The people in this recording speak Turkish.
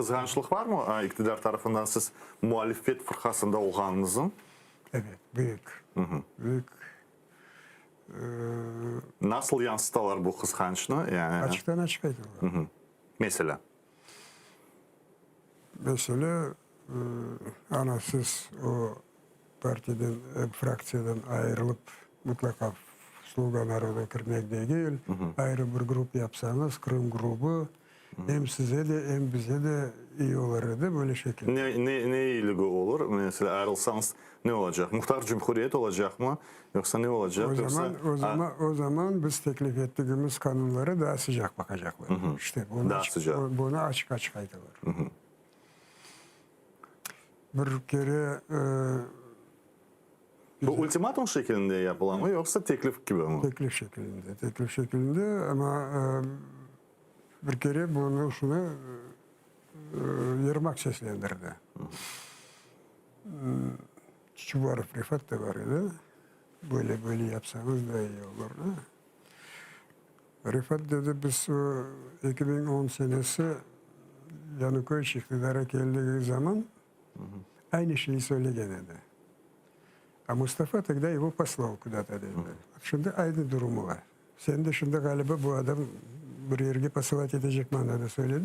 Kızgınçlık var mı iktidar tarafından siz muhalefet fırkasında olganınızın? Evet, büyük. Büyük. Nasıl yansıtalar bu kızgınçlığı? Yani Açıktan açık aytıyorlar. mesela Mesela ana siz o partiden, fraksiyadan ayrılıp mutlaka sloganlara kirmek değil, ayrı bir grup yapsanız, Kırım grubu hem size de hem bize de iyi olurdu böyle şekilde. ne iyiliği olur? Mesela ayrılsanız ne olacak? Muhtar Cumhuriyet olacak mı? Yoksa ne olacak? O zaman biz teklif ettiğimiz kanunlara daha sıcak bakacaklar. İşte bunu açık aytıyorlar. Bir kere Bu ultimatum şeklinde yapılan mı yoksa teklif gibi mi? teklif şeklinde ama bir kere bunu şunu Yermak seslendirdi. Çuvarov Rifat da var idi. Böyle yapsanız daha iyi olur. Rifat dedi biz 2010 senesi Yanukovych iktidara geldiği zaman aynı şeyi söyledi. А Mustafa тогда его послал куда-то dedi. Şimdi aynı durumu var. Sen de şimdi galiba bu adam bir yerge посылать edecek manada söyledi.